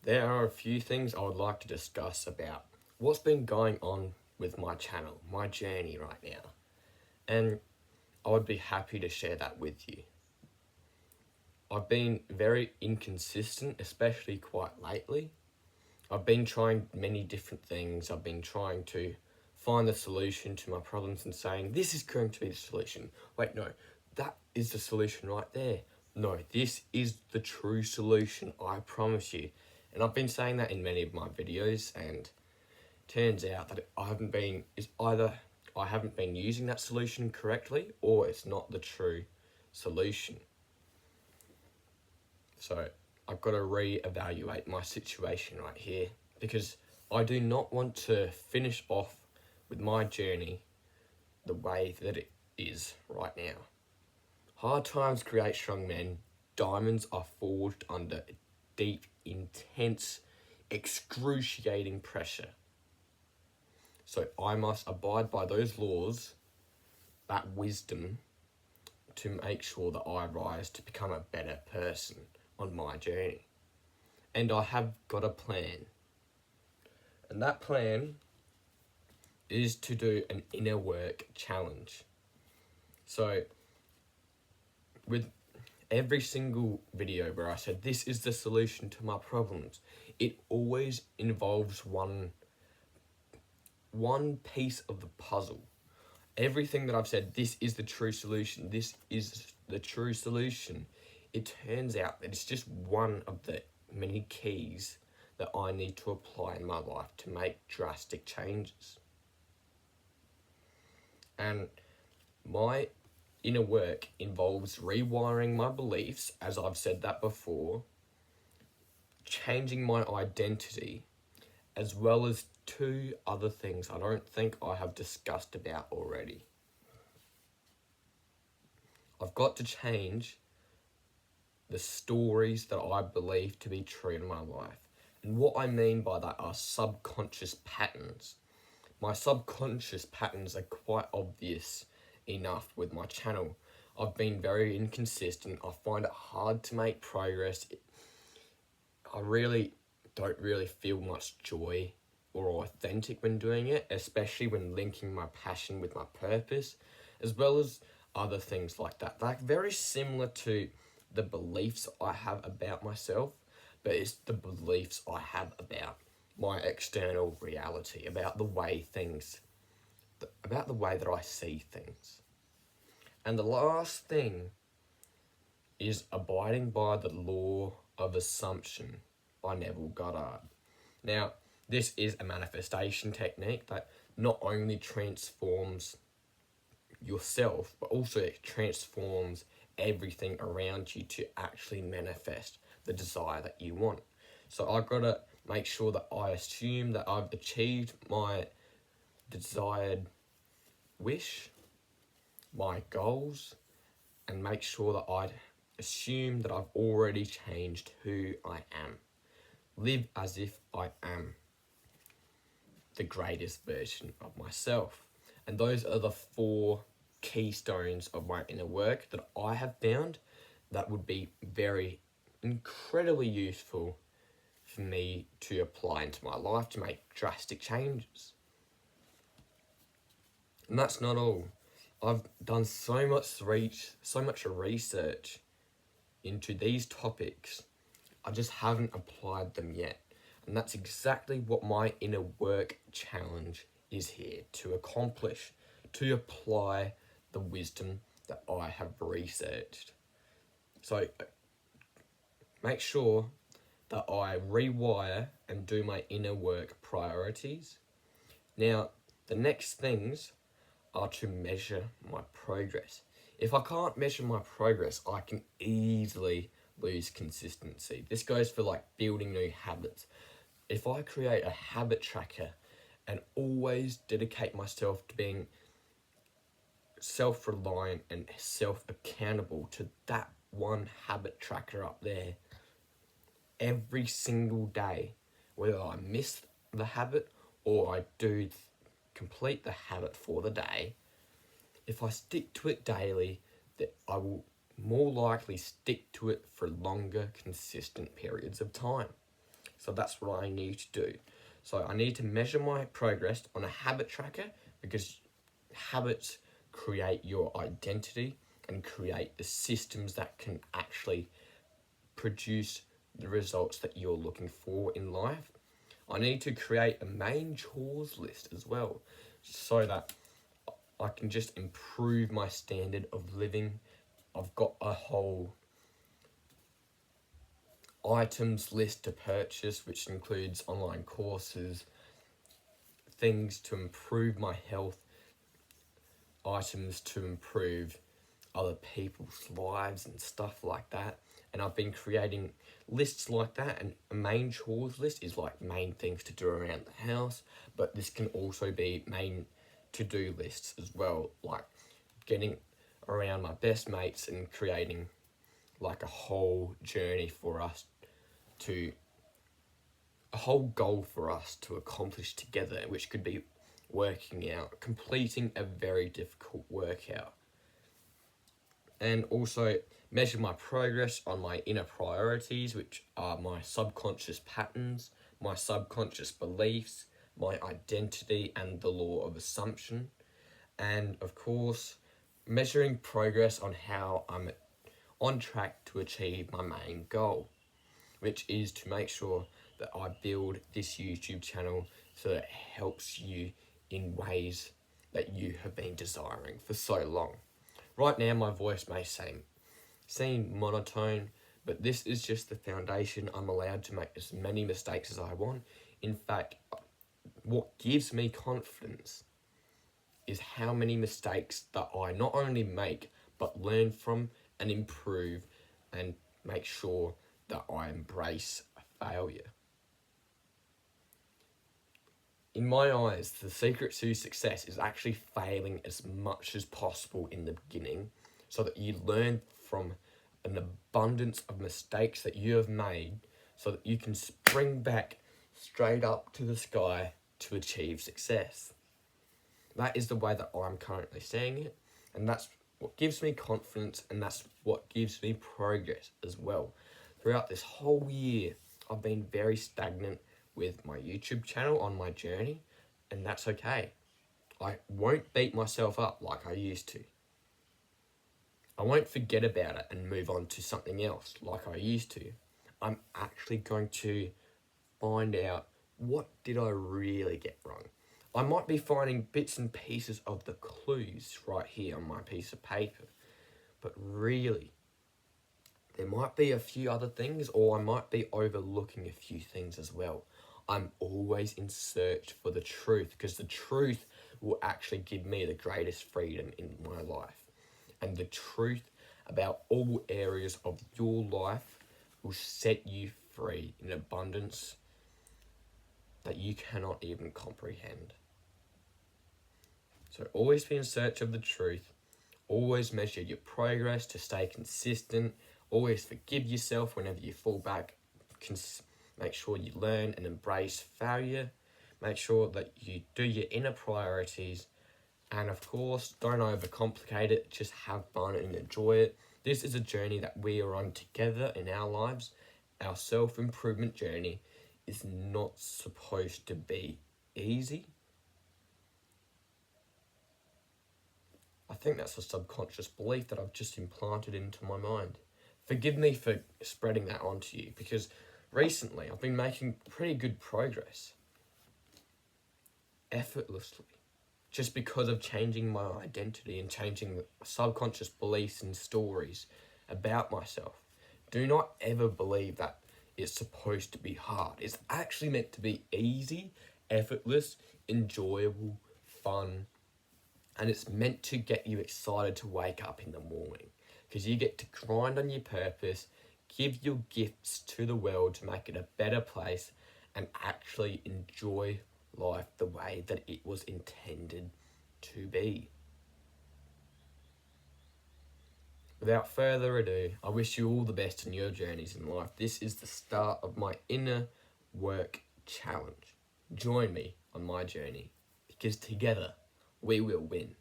there are a few things I would like to discuss about what's been going on with my channel, my journey right now. And I would be happy to share that with you. I've been very inconsistent, especially quite lately. I've been trying many different things. I've been trying to find the solution to my problems and saying, this is going to be the solution. Wait, no, that is the solution right there. No, this is the true solution, I promise you. And I've been saying that in many of my videos, and turns out that either I haven't been using that solution correctly, or it's not the true solution. So I've got to re-evaluate my situation right here, because I do not want to finish off with my journey the way that it is right now. Hard times create strong men. Diamonds are forged under deep, intense, excruciating pressure. So I must abide by those laws, that wisdom, to make sure that I rise to become a better person on my journey. And I have got a plan. And that plan is to do an inner work challenge. So with every single video where I said this is the solution to my problems, it always involves one piece of the puzzle. Everything that I've said, this is the true solution, this is the true solution, it turns out that it's just one of the many keys that I need to apply in my life to make drastic changes. And my inner work involves rewiring my beliefs, as I've said that before, changing my identity, as well as two other things I don't think I have discussed about already. I've got to change the stories that I believe to be true in my life. And what I mean by that are subconscious patterns. My subconscious patterns are quite obvious enough with my channel. I've been very inconsistent. I find it hard to make progress. I really don't feel much joy or authentic when doing it, especially when linking my passion with my purpose, as well as other things like that. Like, very similar to the beliefs I have about myself, but it's the beliefs I have about my external reality, about the way that I see things. And the last thing is abiding by the law of assumption by Neville Goddard. Now, this is a manifestation technique that not only transforms yourself, but also it transforms everything around you to actually manifest the desire that you want. So I've got to make sure that I assume that I've achieved my desired wish, my goals, and make sure that I assume that I've already changed who I am. Live as if I am the greatest version of myself. And those are the 4 keystones of my inner work that I have found that would be very incredibly useful for me to apply into my life to make drastic changes. And that's not all. I've done so much research into these topics. I just haven't applied them yet. And that's exactly what my inner work challenge is here to accomplish, to apply the wisdom that I have researched. So make sure that I rewire and do my inner work priorities. Now, the next things are to measure my progress. If I can't measure my progress, I can easily lose consistency. This goes for like building new habits. If I create a habit tracker and always dedicate myself to being self-reliant and self-accountable to that one habit tracker up there every single day, whether I miss the habit or I do complete the habit for the day, if I stick to it daily, that I will more likely stick to it for longer, consistent periods of time. So that's what I need to do. So I need to measure my progress on a habit tracker, because habits create your identity and create the systems that can actually produce the results that you're looking for in life. I need to create a main chores list as well, so that I can just improve my standard of living. I've got a whole items list to purchase, which includes online courses, things to improve my health, items to improve other people's lives and stuff like that. And I've been creating lists like that, and a main chores list is like main things to do around the house, but this can also be main to-do lists as well, like getting around my best mates and creating like a whole journey for us to a whole goal for us to accomplish together, which could be working out, completing a very difficult workout. And also measure my progress on my inner priorities, which are my subconscious patterns, my subconscious beliefs, my identity, and the law of assumption. And of course, measuring progress on how I'm on track to achieve my main goal, which is to make sure that I build this YouTube channel so that it helps you in ways that you have been desiring for so long. Right now, my voice may seem monotone, but this is just the foundation. I'm allowed to make as many mistakes as I want. In fact, what gives me confidence is how many mistakes that I not only make, but learn from and improve, and make sure that I embrace failure. In my eyes, the secret to success is actually failing as much as possible in the beginning, so that you learn from an abundance of mistakes that you have made, so that you can spring back straight up to the sky to achieve success. That is the way that I'm currently seeing it, and that's what gives me confidence, and that's what gives me progress as well. Throughout this whole year, I've been very stagnant with my YouTube channel on my journey, and that's okay. I won't beat myself up like I used to. I won't forget about it and move on to something else like I used to. I'm actually going to find out, what did I really get wrong? I might be finding bits and pieces of the clues right here on my piece of paper, but really, there might be a few other things, or I might be overlooking a few things as well. I'm always in search for the truth, because the truth will actually give me the greatest freedom in my life. And the truth about all areas of your life will set you free in abundance that you cannot even comprehend. So always be in search of the truth. Always measure your progress to stay consistent. Always forgive yourself whenever you fall back. Make sure you learn and embrace failure. Make sure that you do your inner priorities. And of course, don't overcomplicate it. Just have fun and enjoy it. This is a journey that we are on together in our lives. Our self-improvement journey is not supposed to be easy. I think that's a subconscious belief that I've just implanted into my mind. Forgive me for spreading that onto you, because recently I've been making pretty good progress. Effortlessly. Just because of changing my identity and changing subconscious beliefs and stories about myself. Do not ever believe that it's supposed to be hard. It's actually meant to be easy, effortless, enjoyable, fun, and it's meant to get you excited to wake up in the morning, because you get to grind on your purpose, give your gifts to the world to make it a better place, and actually enjoy life the way that it was intended to be. Without further ado, I wish you all the best in your journeys in life. This is the start of my inner work challenge. Join me on my journey, because together we will win.